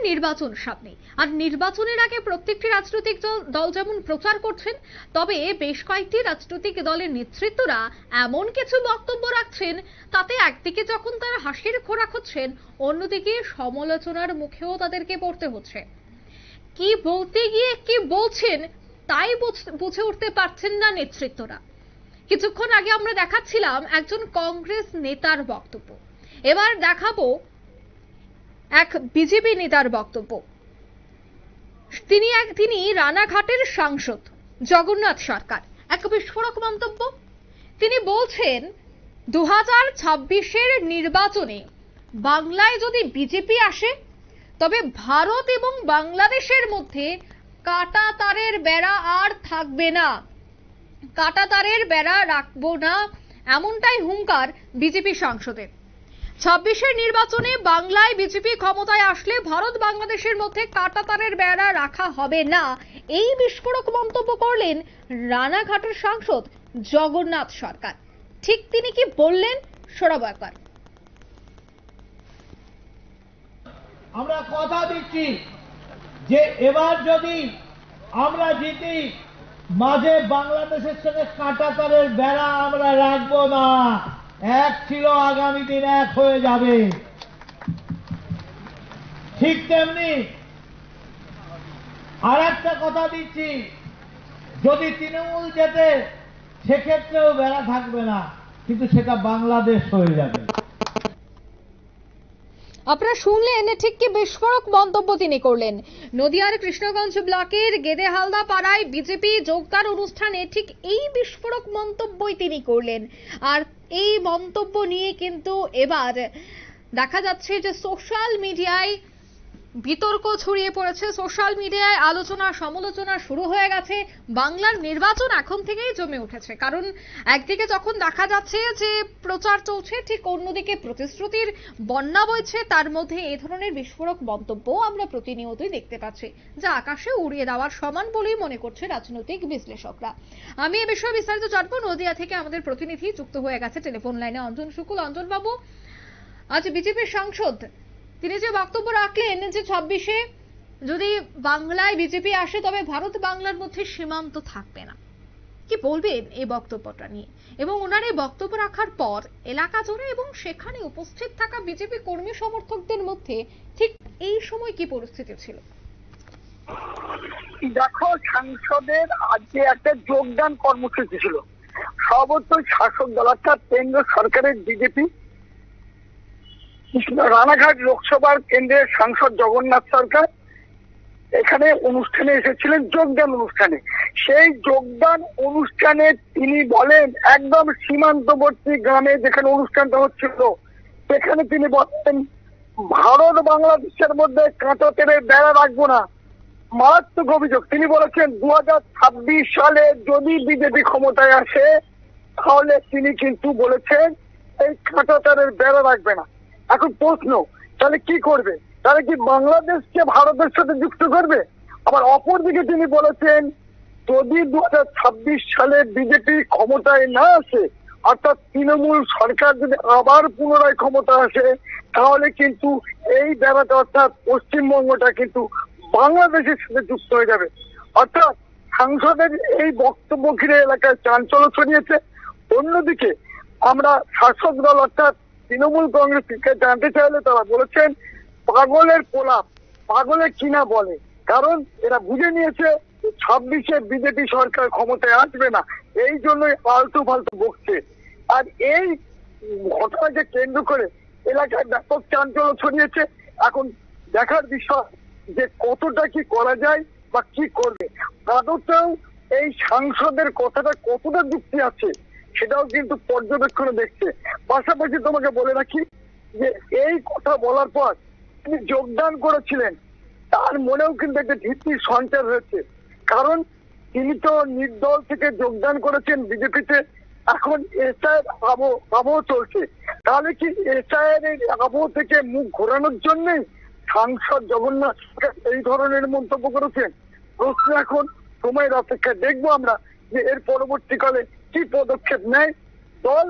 নির্বাচন সামনে, আর নির্বাচনের আগে প্রত্যেকটি রাজনৈতিক দল যেমন প্রচার করছেন, তবে বেশ কয়েকটি রাজনৈতিক দলের নেতৃত্বরা এমন কিছু বক্তব্য রাখছেন, তাতে একদিকে যখন তারা হাসির খোরাক হচ্ছেন, অন্যদিকে সমালোচনার মুখেও তাদেরকে পড়তে হচ্ছে। কি বলতে গিয়ে কি বলছেন তাই বুঝে উঠতে পারছেন না নেতৃত্বরা। কিছুক্ষণ আগে আমরা দেখাচ্ছিলাম একজন কংগ্রেস নেতার বক্তব্য, এবার দেখাবো এক বিজেপি নেতার বক্তব্য। তিনি রানাঘাটের সাংসদ জগন্নাথ সরকার, এক বিস্ফোরক মন্তব্য। তিনি বলছেন 2026-এর নির্বাচনে বাংলায় যদি বিজেপি আসে, তবে ভারত এবং বাংলাদেশের মধ্যে কাটা তারের বেড়া আর থাকবে না, কাটা তারের বেড়া রাখবো না, এমনটাই হুঙ্কার বিজেপি সাংসদের। 26-এর নির্বাচনে বাংলায় বিজেপি ক্ষমতায় আসলে ভারত বাংলাদেশের মধ্যে কাঁটাতারের বেড়া রাখা হবে না, এই বিস্ফোরক মন্তব্য করলেন রানাঘাটের সাংসদ জগন্নাথ সরকার। ঠিক তিনি কি বললেন শোনাবো একবার। আমরা কথা দিচ্ছি যে এবার যদি আমরা জিতি, মাঝে বাংলাদেশের সঙ্গে কাঁটাতারের বেড়া আমরা রাখবো না। এক ছিল, আগামী দিন এক হয়ে যাবে। ঠিক তেমনি আর একটা কথা দিচ্ছি, যদি তৃণমূল জেতে সেক্ষেত্রেও বেড়া থাকবে না, কিন্তু সেটা বাংলাদেশ হয়ে যাবে। আপনারা শুনলেন ঠিক কি বিস্ফোরক মন্তব্য তিনি করলেন। নদিয়ার কৃষ্ণগঞ্জ ব্লকের গেদেহালদা পাড়ায় বিজেপি যোগদান অনুষ্ঠানে ঠিক এই বিস্ফোরক মন্তব্যই তিনি করলেন। আর এই মন্তব্য নিয়ে কিন্তু এবার দেখা যাচ্ছে যে সোশ্যাল মিডিয়ায় বিতর্ক ছড়িয়ে পড়েছে, সোশ্যাল মিডিয়ায় আলোচনা সমালোচনা শুরু হয়ে গেছে। বাংলার নির্বাচন এখন থেকেই জমে উঠেছে, কারণ একদিকে যখন দেখা যাচ্ছে যে প্রচার চলছে, ঠিক অন্যদিকে প্রতিশ্রুতির বন্যা বইছে, তার মধ্যে এই ধরনের বিস্ফোরক মন্তব্য আমরা প্রতিনিয়তই দেখতে পাচ্ছি, যা আকাশে উড়িয়ে দেওয়ার সমান বলেই মনে করছে রাজনৈতিক বিশ্লেষকরা। আমি এ বিষয়ে বিস্তারিত জানবো। নদিয়া থেকে আমাদের প্রতিনিধি যুক্ত হয়ে গেছে টেলিফোন লাইনে অঞ্জন শুকুল। অঞ্জন বাবু, আজ বিজেপির সাংসদ তিনি যে বক্তব্য রাখলেন যে 26-এ যদি বাংলায় বিজেপি আসে তবে ভারত বাংলার মধ্যে সীমান্ত থাকবে না, কি বলবেন এই বক্তব্যটা নিয়ে? এবং ওনার এই বক্তব্য রাখার পর এলাকা জুড়ে এবং সেখানে উপস্থিত থাকা বিজেপি কর্মী সমর্থকদের মধ্যে ঠিক এই সময় কি পরিস্থিতি ছিল? দেখো, সাংসদের আজকে একটা যোগদান কর্মসূচি ছিল। সর্বোচ্চ শাসক দল অর্থাৎ কেন্দ্র সরকারের বিজেপি রানাঘাট লোকসভার কেন্দ্রের সাংসদ জগন্নাথ সরকার এখানে অনুষ্ঠানে এসেছিলেন, যোগদান অনুষ্ঠানে। সেই যোগদান অনুষ্ঠানে তিনি বলেন, একদম সীমান্তবর্তী গ্রামে যেখানে অনুষ্ঠানটা হচ্ছিল সেখানে তিনি বলেন ভারত বাংলাদেশের মধ্যে কাঁটাতারের বেড়া রাখবো না। মারাত্মক অভিযোগ। তিনি বলেছেন 2026 সালে যদি বিজেপি ক্ষমতায় আসে তাহলে তিনি কিন্তু বলেছেন এই কাঁটাতারের বেড়া রাখবে না। এখন প্রশ্ন, তাহলে কি করবে? তাহলে কি বাংলাদেশকে ভারতের সাথে যুক্ত করবে? আবার অপরদিকে তিনি বলেছেন যদি 2026 সালে বিজেপি ক্ষমতায় না আসে, অর্থাৎ তৃণমূল সরকার যদি আবার পুনরায় ক্ষমতা আসে, তাহলে কিন্তু এই বেড়াটা অর্থাৎ পশ্চিমবঙ্গটা কিন্তু বাংলাদেশের সাথে যুক্ত হয়ে যাবে। অর্থাৎ সাংসদের এই বক্তব্য ঘিরে এলাকায় চাঞ্চল্য ছড়িয়েছে। অন্যদিকে আমরা শাসক দল অর্থাৎ তৃণমূল কংগ্রেসকে জানতে চাইলে তারা বলেছেন পাগলের প্রলাপ, পাগলের কিনা বলে, কারণ এরা বুঝে নিয়েছে 26-এ বিজেপি সরকার ক্ষমতায় আসবে না, এই জন্যই আলতু ফালতু বকছে। আর এই ঘটনাকে কেন্দ্র করে এলাকায় ব্যাপক চাঞ্চল্য ছড়িয়েছে। এখন দেখার বিষয় যে কতটা কি করা যায় বা কি করবে। আদতেও এই সাংসদের কথাটা কতটা যুক্তি আছে সেটাও কিন্তু পর্যবেক্ষণে দেখছে। পাশাপাশি তোমাকে বলে রাখি যে এই কথা বলার পর তিনি যোগদান করেছিলেন, তার মনেও কিন্তু একটা ভীতির সঞ্চার হয়েছে। কারণ তিনি তো নির্দল থেকে যোগদান করেছেন বিজেপিতে, এখন এসআইয়ের আবহ চলছে। তাহলে কি এসআইয়ের এই আবহ থেকে মুখ ঘোরানোর জন্যই সাংসদ জগন্নাথ এই ধরনের মন্তব্য করেছেন? প্রশ্ন এখন সময়ের অপেক্ষা। দেখবো আমরা যে এর পরবর্তীকালে কি পদক্ষেপ নেয় দল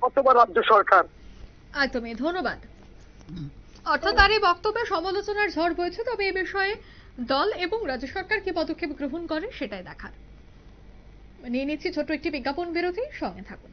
অথবা রাজ্য সরকার। একদমই ধন্যবাদ। অর্থাৎ তার এই বক্তব্যে সমালোচনার ঝড় বইছে, তবে এই বিষয়ে দল এবং রাজ্য সরকার কি পদক্ষেপ গ্রহণ করে সেটাই দেখার। নিয়ে নিচ্ছি ছোট্ট একটি বিজ্ঞাপন বিরতি, সঙ্গে থাকুন।